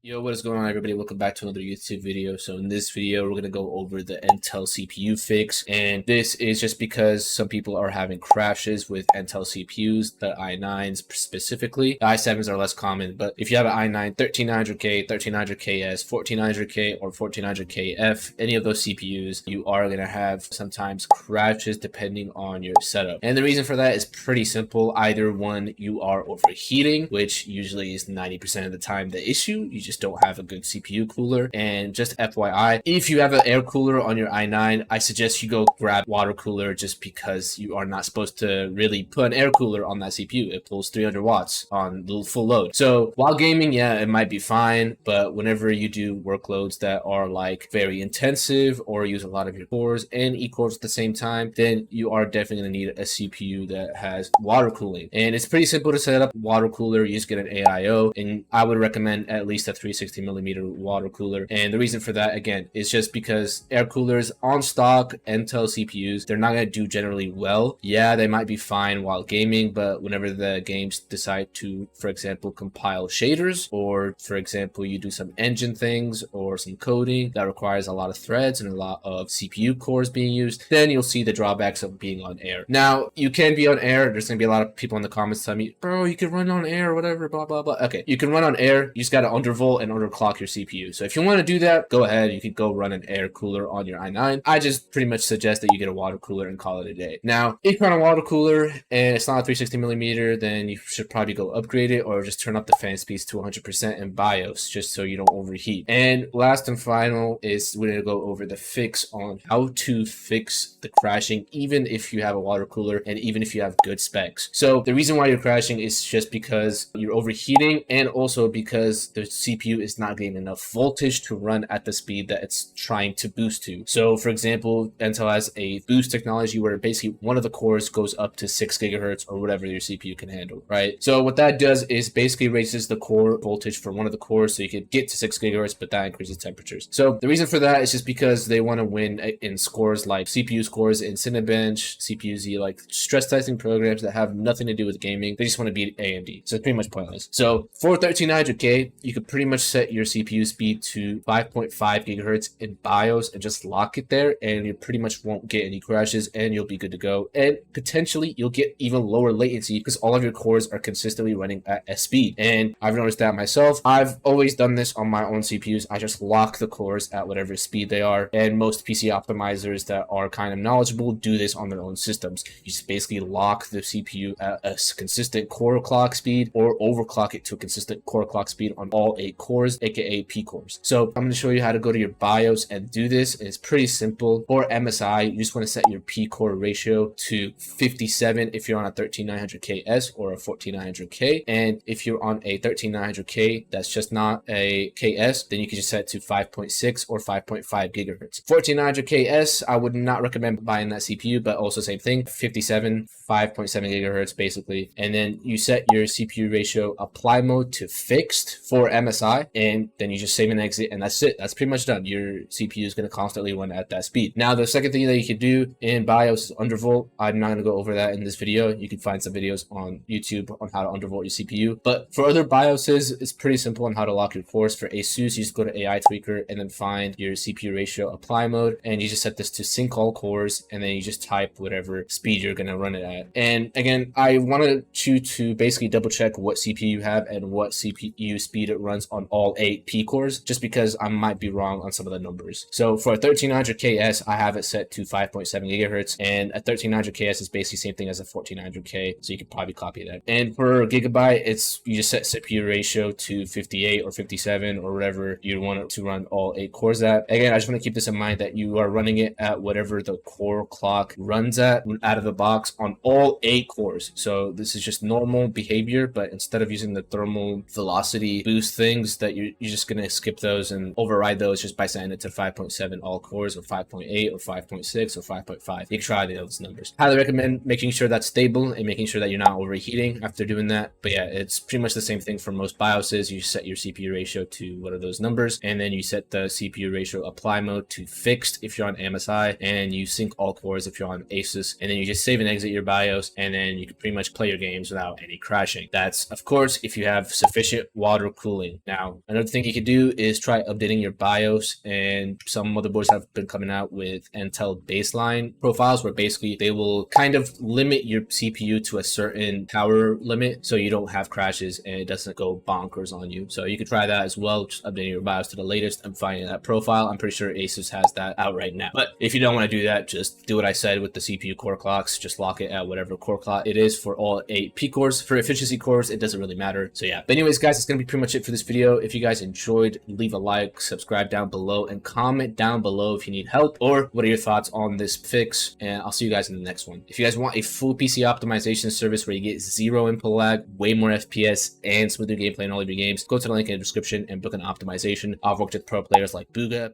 Yo, what is going on, everybody? Welcome back to another YouTube video. So in this video, we're going to go over the Intel CPU fix. And this is just because some people are having crashes with Intel CPUs, the i9s specifically. The i7s are less common, but if you have an i9 13900K, 13900KS, 14900K, or 14900KF, any of those CPUs, you are going to have sometimes crashes depending on your setup. And the reason for that is pretty simple. Either one, you are overheating, which usually is 90% of the time the issue. You just don't have a good CPU cooler. And just FYI, if you have an air cooler on your i9, I suggest you go grab water cooler, just because you are not supposed to really put an air cooler on that CPU. It pulls 300 watts on the full load. So while gaming, yeah, it might be fine, but whenever you do workloads that are like very intensive or use a lot of your cores and E-cores at the same time, then you are definitely going to need a CPU that has water cooling. And it's pretty simple to set up water cooler. You just get an AIO, and I would recommend at least a 360 millimeter water cooler. And the reason for that, again, is just because air coolers on stock Intel CPUs, they're not going to do generally well. Yeah, they might be fine while gaming, but whenever the games decide to, for example, compile shaders, or for example, you do some engine things or some coding that requires a lot of threads and a lot of CPU cores being used, then you'll see the drawbacks of being on air. Now, you can be on air. There's going to be a lot of people in the comments telling me, bro, you can run on air, whatever, blah, blah, blah. Okay, you can run on air. You just got to undervolt and underclock your CPU. So if you want to do that, go ahead. You could go run an air cooler on your i9. I just pretty much suggest that you get a water cooler and call it a day. Now, if you're on a water cooler and it's not a 360 millimeter, then you should probably go upgrade it, or just turn up the fan speeds to 100% in BIOS, just so you don't overheat. And last and final is we're going to go over the fix on how to fix the crashing, even if you have a water cooler and even if you have good specs. So the reason why you're crashing is just because you're overheating, and also because the CPU is not getting enough voltage to run at the speed that it's trying to boost to. So for example, Intel has a boost technology where basically one of the cores goes up to 6 gigahertz or whatever your CPU can handle, right? So what that does is basically raises the core voltage for one of the cores, so you could get to 6 gigahertz, but that increases temperatures. So the reason for that is just because they want to win in scores like CPU scores in Cinebench, CPU-Z, like stress testing programs that have nothing to do with gaming. They just want to beat AMD. So it's pretty much pointless. So for 13900K, you could pretty much set your CPU speed to 5.5 gigahertz in BIOS and just lock it there, and you pretty much won't get any crashes, and you'll be good to go. And potentially you'll get even lower latency because all of your cores are consistently running at S speed. And I've noticed that myself. I've always done this on my own CPUs. I just lock the cores at whatever speed they are, and most PC optimizers that are kind of knowledgeable do this on their own systems. You just basically lock the CPU at a consistent core clock speed, or overclock it to a consistent core clock speed on all 8 cores, aka P cores. So I'm going to show you how to go to your BIOS and do this. And it's pretty simple. For MSI, you just want to set your P core ratio to 57 if you're on a 13900KS or a 14900K. And if you're on a 13900K that's just not a KS, then you can just set it to 5.6 or 5.5 gigahertz. 14900KS, I would not recommend buying that CPU, but also same thing, 57, 5.7 gigahertz basically. And then you set your CPU ratio apply mode to fixed for MSI, and then you just save and exit, and that's it. That's pretty much done. Your CPU is going to constantly run at that speed. Now, the second thing that you can do in BIOS is undervolt. I'm not going to go over that in this video. You can find some videos on YouTube on how to undervolt your CPU. But for other BIOSes, it's pretty simple on how to lock your cores. For ASUS, you just go to AI Tweaker and then find your CPU ratio apply mode, and you just set this to sync all cores, and then you just type whatever speed you're going to run it at. And again, I wanted you to basically double check what CPU you have and what CPU speed it runs on all 8 P cores, just because I might be wrong on some of the numbers. So for a 13900KS, I have it set to 5.7 gigahertz, and a 13900KS is basically the same thing as a 14900K, so you could probably copy that. And for Gigabyte, it's you just set CPU ratio to 58 or 57 or whatever you want it to run all 8 cores at. Again, I just want to keep this in mind that you are running it at whatever the core clock runs at out of the box on all 8 cores. So this is just normal behavior, but instead of using the thermal velocity boost things, that you're just going to skip those and override those just by setting it to 5.7 all cores, or 5.8 or 5.6 or 5.5. You can try those numbers. Highly recommend making sure that's stable and making sure that you're not overheating after doing that. But yeah, it's pretty much the same thing for most BIOSes. You set your CPU ratio to what are those numbers, and then you set the CPU ratio apply mode to fixed if you're on MSI, and you sync all cores if you're on ASUS, and then you just save and exit your BIOS, and then you can pretty much play your games without any crashing. That's, of course, if you have sufficient water cooling. Now, another thing you could do is try updating your BIOS, and some motherboards have been coming out with Intel baseline profiles where basically they will kind of limit your CPU to a certain power limit so you don't have crashes and it doesn't go bonkers on you. So you could try that as well, just updating your BIOS to the latest and finding that profile. I'm pretty sure Asus has that out right now. But if you don't want to do that, just do what I said with the CPU core clocks. Just lock it at whatever core clock it is for all 8 P cores. For efficiency cores, it doesn't really matter. So yeah. But anyways, guys, it's going to be pretty much it for this video. If you guys enjoyed, leave a like, subscribe down below, and comment down below if you need help or what are your thoughts on this fix. And I'll see you guys in the next one. If you guys want a full PC optimization service where you get 0 input lag, way more FPS, and smoother gameplay in all of your games, go to the link in the description and book an optimization. I've worked with pro players like Bugha.